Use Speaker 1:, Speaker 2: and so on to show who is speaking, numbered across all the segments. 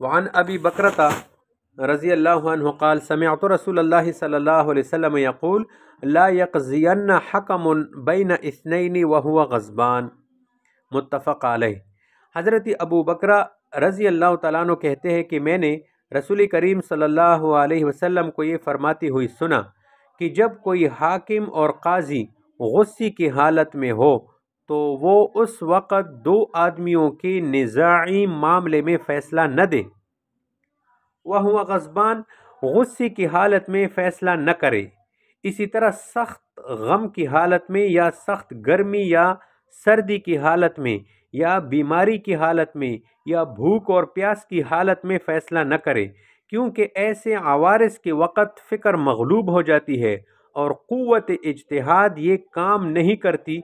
Speaker 1: وعن ابی بکرۃ رضی اللہ عنہ قال سمعت رسول اللہ صلی اللہ علیہ وسلم یقول لا یقضین حکم بین اثنین وہو غضبان، متفق علیہ۔ حضرت ابو بکرہ رضی اللہ تعالیٰ عنہ کہتے ہیں کہ میں نے رسول کریم صلی اللہ علیہ وسلم کو یہ فرماتی ہوئی سنا کہ جب کوئی حاکم اور قاضی غصے کی حالت میں ہو تو وہ اس وقت دو آدمیوں کے نزاعی معاملے میں فیصلہ نہ دے، وہو غضبان، غصے کی حالت میں فیصلہ نہ کرے۔ اسی طرح سخت غم کی حالت میں یا سخت گرمی یا سردی کی حالت میں یا بیماری کی حالت میں یا بھوک اور پیاس کی حالت میں فیصلہ نہ کرے، کیونکہ ایسے عوارض کے وقت فکر مغلوب ہو جاتی ہے اور قوت اجتہاد یہ کام نہیں کرتی،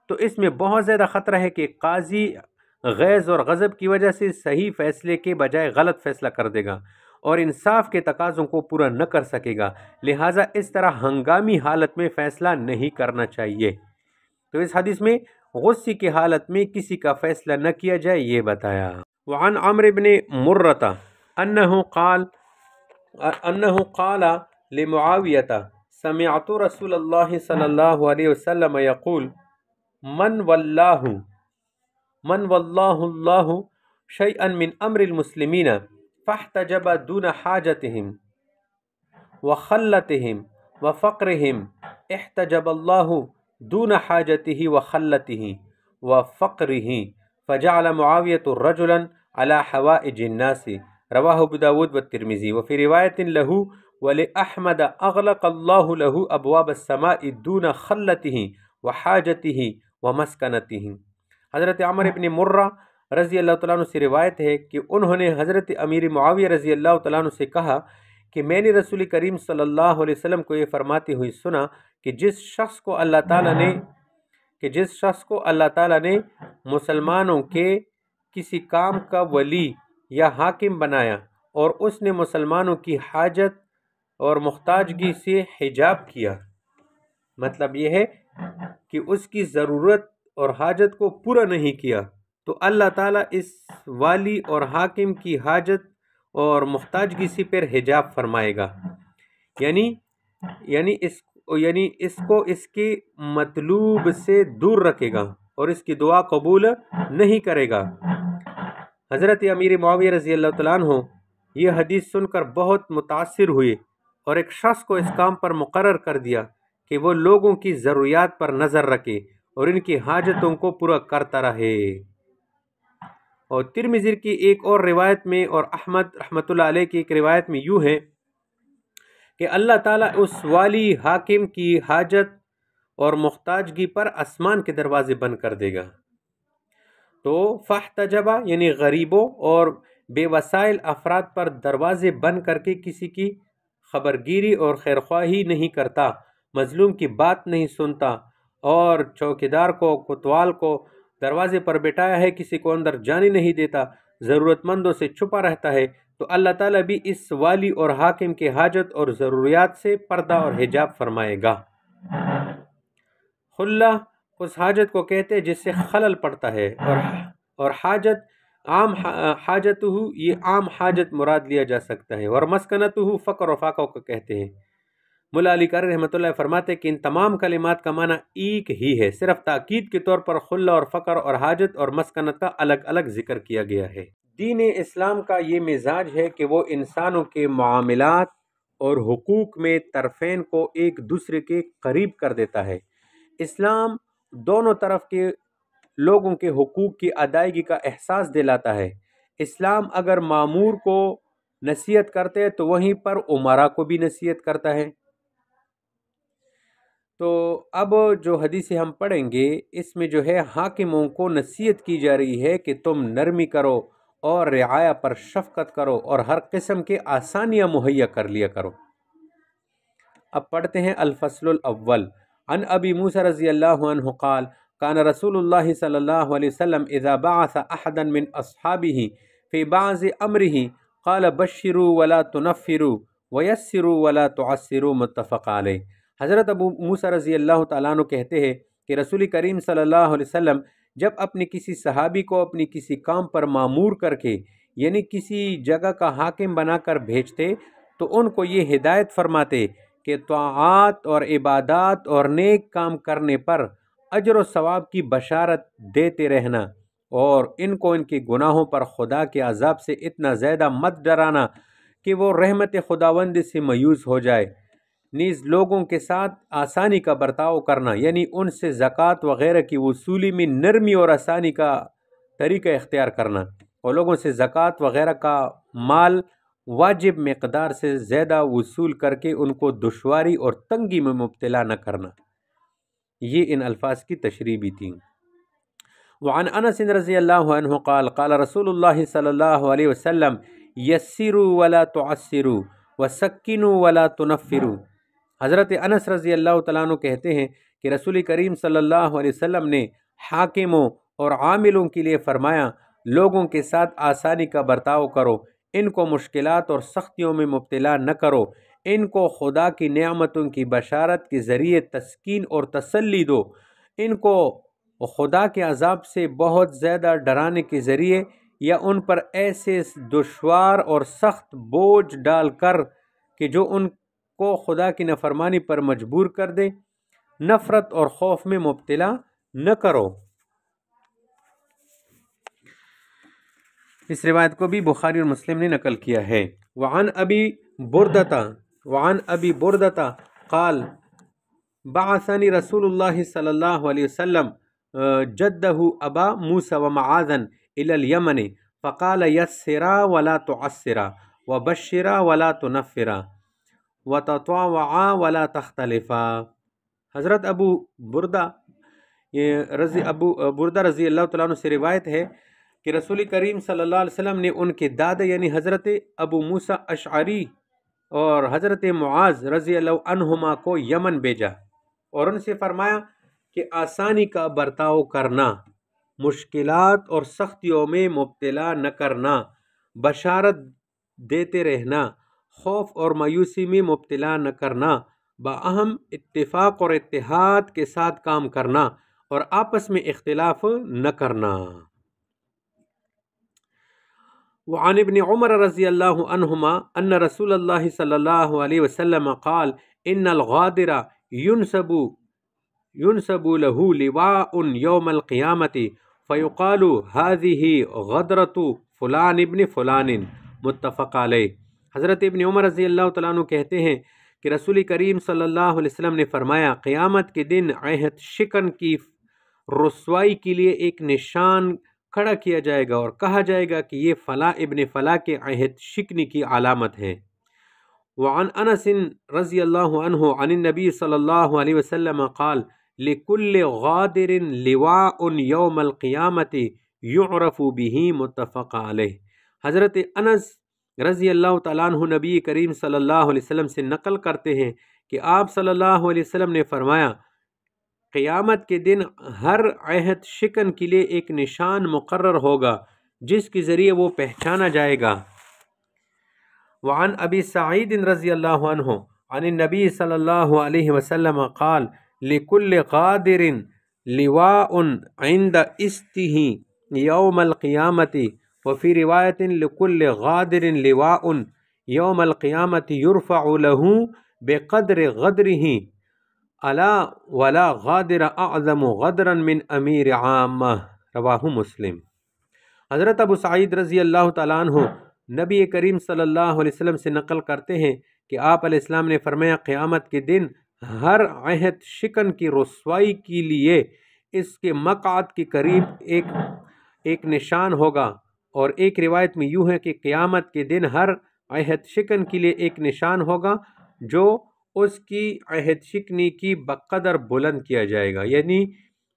Speaker 1: تو اس میں بہت زیادہ خطرہ ہے کہ قاضی غیظ اور غضب کی وجہ سے صحیح فیصلے کے بجائے غلط فیصلہ کر دے گا اور انصاف کے تقاضوں کو پورا نہ کر سکے گا، لہٰذا اس طرح ہنگامی حالت میں فیصلہ نہیں کرنا چاہیے۔ تو اس حدیث میں غصے کی حالت میں کسی کا فیصلہ نہ کیا جائے یہ بتایا۔ وعن عمرو بن مرۃ انہ قال لمعاویۃ سمعت رسول اللہ صلی اللہ علیہ وسلم یقول من واللہ اللہ شیئا من امر المسلمین فاحتجب دون حاجتهم وخلتهم وفقرهم احتجب اللہ دون حاجته وخلته وفقره فجعل معاویة رجلا على حوائج الناس، رواہ ابو داود والترمذی۔ وفي روایت له ولأحمد اغلق اللہ له ابواب السماء دون خلته وحاجته ومسکنته۔ حضرت عمر بن مرہ رضی اللہ تعالیٰ عنہ سے روایت ہے کہ انہوں نے حضرت امیر معاویہ رضی اللہ تعالیٰ عنہ سے کہا کہ میں نے رسول کریم صلی اللہ علیہ وسلم کو یہ فرماتے ہوئے سنا کہ جس شخص کو اللہ تعالیٰ نے مسلمانوں کے کسی کام کا ولی یا حاکم بنایا اور اس نے مسلمانوں کی حاجت اور محتاجگی سے حجاب کیا، مطلب یہ ہے کہ اس کی ضرورت اور حاجت کو پورا نہیں کیا، تو اللہ تعالیٰ اس والی اور حاکم کی حاجت اور محتاجگی سے پھر حجاب فرمائے گا، یعنی اس کو اس کے مطلوب سے دور رکھے گا اور اس کی دعا قبول نہیں کرے گا۔ حضرت امیر معاویہ رضی اللہ تعالیٰ عنہ یہ حدیث سن کر بہت متاثر ہوئے اور ایک شخص کو اس کام پر مقرر کر دیا کہ وہ لوگوں کی ضروریات پر نظر رکھے اور ان کی حاجتوں کو پورا کرتا رہے۔ اور ترمذی کی ایک اور روایت میں اور احمد رحمۃ اللہ علیہ کی ایک روایت میں یوں ہے کہ اللہ تعالیٰ اس والی حاکم کی حاجت اور محتاجگی پر آسمان کے دروازے بند کر دے گا۔ تو فاحتجبا یعنی غریبوں اور بے وسائل افراد پر دروازے بند کر کے کسی کی خبرگیری اور خیرخواہی نہیں کرتا، مظلوم کی بات نہیں سنتا اور چوکیدار کو کوتوال کو دروازے پر بٹھایا ہے کسی کو اندر جانے نہیں دیتا، ضرورت مندوں سے چھپا رہتا ہے، تو اللہ تعالیٰ بھی اس والی اور حاکم کے حاجت اور ضروریات سے پردہ اور حجاب فرمائے گا۔ خلہ اس حاجت کو کہتے ہیں جس سے خلل پڑتا ہے، اور حاجت عام حاجت یہ عام حاجت مراد لیا جا سکتا ہے، اور مسکنت فقر و فاقہ کو کہتے ہیں۔ ملا علی قاری رحمۃ اللہ فرماتے کہ ان تمام کلمات کا معنی ایک ہی ہے، صرف تاکید کے طور پر خلہ اور فقر اور حاجت اور مسکنت کا الگ الگ ذکر کیا گیا ہے۔ دین اسلام کا یہ مزاج ہے کہ وہ انسانوں کے معاملات اور حقوق میں طرفین کو ایک دوسرے کے قریب کر دیتا ہے۔ اسلام دونوں طرف کے لوگوں کے حقوق کی ادائیگی کا احساس دلاتا ہے۔ اسلام اگر مامور کو نصیحت کرتے تو وہیں پر امراء کو بھی نصیحت کرتا ہے۔ تو اب جو حدیث ہم پڑھیں گے اس میں جو ہے حاکموں کو نصیحت کی جا رہی ہے کہ تم نرمی کرو اور رعایا پر شفقت کرو اور ہر قسم کے آسانیاں مہیا کر لیا کرو۔ اب پڑھتے ہیں الفصل الاول۔ عن ابی موسیٰ رضی اللہ عنہ قال کان رسول اللہ صلی اللہ علیہ وسلم اذا بعث احدا من اصحابہ فی بعض امرہ قال بشروا ولا تنفروا ویسروا ولا تعسروا، متفق علیہ۔ حضرت ابو موسیٰ رضی اللہ تعالیٰ عنہ کہتے ہیں کہ رسول کریم صلی اللہ علیہ وسلم جب اپنے کسی صحابی کو اپنی کسی کام پر معمور کر کے یعنی کسی جگہ کا حاکم بنا کر بھیجتے تو ان کو یہ ہدایت فرماتے کہ طاعات اور عبادات اور نیک کام کرنے پر اجر و ثواب کی بشارت دیتے رہنا، اور ان کو ان کے گناہوں پر خدا کے عذاب سے اتنا زیادہ مت ڈرانا کہ وہ رحمت خداوند سے مایوس ہو جائے۔ نیز لوگوں کے ساتھ آسانی کا برتاؤ کرنا، یعنی ان سے زکوٰۃ وغیرہ کی وصولی میں نرمی اور آسانی کا طریقہ اختیار کرنا، اور لوگوں سے زکوٰۃ وغیرہ کا مال واجب مقدار سے زیادہ وصول کر کے ان کو دشواری اور تنگی میں مبتلا نہ کرنا۔ یہ ان الفاظ کی تشریح بھی تھی۔ وعن انس رضی اللہ عنہ قال قال رسول اللہ صلی اللہ علیہ وسلم یسروا ولا تعسروا وسکنوا ولا تنفروا۔ حضرت انس رضی اللہ تعالیٰ عنہ کہتے ہیں کہ رسول کریم صلی اللہ علیہ وسلم نے حاکموں اور عاملوں کے لیے فرمایا، لوگوں کے ساتھ آسانی کا برتاؤ کرو، ان کو مشکلات اور سختیوں میں مبتلا نہ کرو، ان کو خدا کی نعمتوں کی بشارت کے ذریعے تسکین اور تسلی دو، ان کو خدا کے عذاب سے بہت زیادہ ڈرانے کے ذریعے یا ان پر ایسے دشوار اور سخت بوجھ ڈال کر کہ جو ان کو خدا کی نافرمانی پر مجبور کر دے، نفرت اور خوف میں مبتلا نہ کرو۔ اس روایت کو بھی بخاری اور مسلم نے نقل کیا ہے۔ وعن ابی بردہ قال بعثنی رسول اللہ صلی اللہ علیہ وسلم جدہ ابا موسیٰ ومعاذا الى الیمن فقال یسرا ولا تعسرا وبشرا ولا تنفرا وتطاوعا ولا تختلفا۔ حضرت ابو بردہ رضی اللہ تعالیٰ عنہ سے روایت ہے کہ رسول کریم صلی اللہ علیہ وسلم نے ان کے دادا یعنی حضرت ابو موسیٰ اشعری اور حضرت معاذ رضی اللہ عنہما کو یمن بھیجا اور ان سے فرمایا کہ آسانی کا برتاؤ کرنا، مشکلات اور سختیوں میں مبتلا نہ کرنا، بشارت دیتے رہنا، خوف اور مایوسی میں مبتلا نہ کرنا، باہم اتفاق اور اتحاد کے ساتھ کام کرنا اور آپس میں اختلاف نہ کرنا۔ وعن ابن عمر رضی اللہ عنہما ان رسول اللہ صلی اللہ علیہ وسلم قال ان الغادر ينسب له لواء يوم القيامة فيقال هذه غدرة فلان ابن فلان، متفق علیہ۔ حضرت ابن عمر رضی اللہ تعالیٰ عنہ کہتے ہیں کہ رسول کریم صلی اللہ علیہ وسلم نے فرمایا، قیامت کے دن عہد شکن کی رسوائی کے لیے ایک نشان کھڑا کیا جائے گا اور کہا جائے گا کہ یہ فلاں ابن فلاں کے عہد شکنی کی علامت ہے۔ وعن انس رضی اللہ عنہ عن النبی صلی اللہ علیہ وسلم قال لکل غادر لواء یوم القیامت یعرف به، متفق علیہ۔ حضرت انس رضی اللہ تعالیٰ عنہ نبی کریم صلی اللہ علیہ وسلم سے نقل کرتے ہیں کہ آپ صلی اللہ علیہ وسلم نے فرمایا، قیامت کے دن ہر عہد شکن کے لیے ایک نشان مقرر ہوگا جس کے ذریعے وہ پہچانا جائے گا۔ وعن ابی سعید رضی اللہ عنہ عن النبی صلی اللہ علیہ وسلم قال لکل غادر لواء عند استه یوم القیامت وفی روایت لکل غادر لواء یوم القیامت یرفع له بقدر غدره الا ولا غادر اعظم غدرا من امیر عامہ، رواہ مسلم۔ حضرت ابو سعید رضی اللہ تعالیٰ عنہ نبی کریم صلی اللہ علیہ وسلم سے نقل کرتے ہیں کہ آپ علیہ السلام نے فرمایا، قیامت کے دن ہر عہد شکن کی رسوائی کے لیے اس کے مقعد کے قریب ایک نشان ہوگا، اور ایک روایت میں یوں ہے کہ قیامت کے دن ہر عہد شکن کے لیے ایک نشان ہوگا جو اس کی عہد شکنی کی بقدر بلند کیا جائے گا، یعنی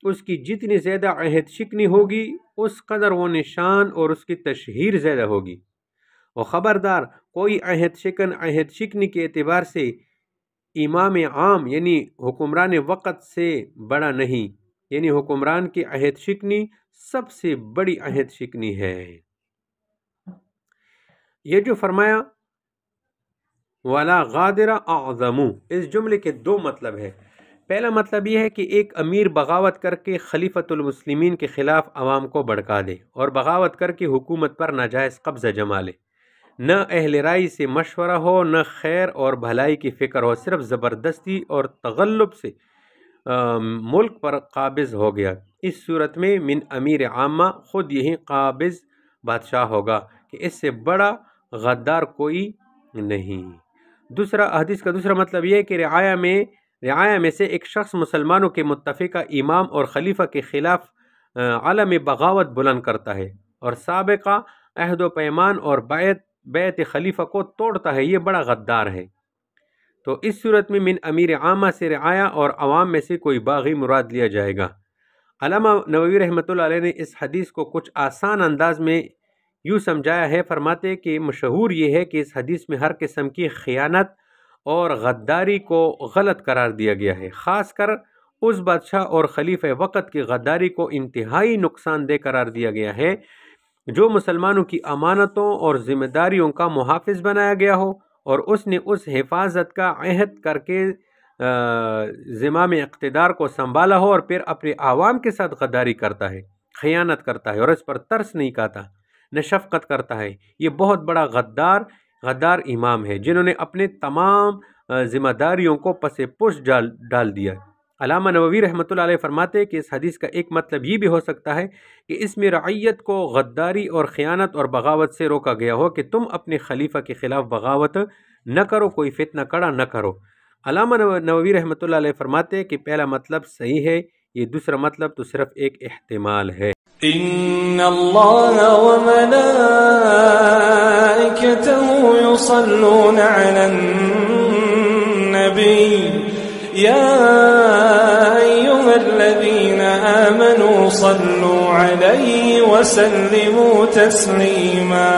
Speaker 1: اس کی جتنی زیادہ عہد شکنی ہوگی اس قدر وہ نشان اور اس کی تشہیر زیادہ ہوگی۔ اور خبردار کوئی عہد شکنی کے اعتبار سے امام عام یعنی حکمران وقت سے بڑا نہیں، یعنی حکمران کی عہد شکنی سب سے بڑی عہد شکنی ہے۔ یہ جو فرمایا ولا غادر اعظم، اس جملے کے دو مطلب ہے۔ پہلا مطلب یہ ہے کہ ایک امیر بغاوت کر کے خلیفۃ المسلمین کے خلاف عوام کو بھڑکا دے اور بغاوت کر کے حکومت پر ناجائز قبضہ جما لے، نہ اہل رائے سے مشورہ ہو، نہ خیر اور بھلائی کی فکر ہو، صرف زبردستی اور تغلب سے ملک پر قابض ہو گیا۔ اس صورت میں من امیر عامہ خود یہی قابض بادشاہ ہوگا کہ اس سے بڑا غدار کوئی نہیں۔ دوسرا، حدیث کا دوسرا مطلب یہ ہے کہ رعایا میں سے ایک شخص مسلمانوں کے متفقہ امام اور خلیفہ کے خلاف علم بغاوت بلند کرتا ہے اور سابقہ عہد و پیمان اور بیعت خلیفہ کو توڑتا ہے، یہ بڑا غدار ہے۔ تو اس صورت میں من امیر عامہ سے رعایا اور عوام میں سے کوئی باغی مراد لیا جائے گا۔ علامہ نووی رحمۃ اللہ علیہ نے اس حدیث کو کچھ آسان انداز میں یوں سمجھایا ہے، فرماتے کہ مشہور یہ ہے کہ اس حدیث میں ہر قسم کی خیانت اور غداری کو غلط قرار دیا گیا ہے، خاص کر اس بادشاہ اور خلیفہ وقت کی غداری کو انتہائی نقصان دہ قرار دیا گیا ہے جو مسلمانوں کی امانتوں اور ذمہ داریوں کا محافظ بنایا گیا ہو اور اس نے اس حفاظت کا عہد کر کے زمام اقتدار کو سنبھالا ہو اور پھر اپنے عوام کے ساتھ غداری کرتا ہے، خیانت کرتا ہے اور اس پر ترس نہیں کھاتا، نہ شفقت کرتا ہے۔ یہ بہت بڑا غدار امام ہے جنہوں نے اپنے تمام ذمہ داریوں کو پس پش ڈال دیا۔ علامہ نووی رحمۃ اللہ علیہ فرماتے ہیں کہ اس حدیث کا ایک مطلب یہ بھی ہو سکتا ہے کہ اس میں رعیت کو غداری اور خیانت اور بغاوت سے روکا گیا ہو کہ تم اپنے خلیفہ کے خلاف بغاوت نہ کرو، کوئی فتنہ کڑا نہ کرو۔ علامہ نووی رحمۃ اللہ علیہ فرماتے ہیں کہ پہلا مطلب صحیح ہے، یہ دوسرا مطلب تو صرف ایک احتمال ہے۔
Speaker 2: ان اللہ وملائکته یصلون علی النبی یا ایها الذین آمنوا صلوا علیہ وسلموا تسلیما۔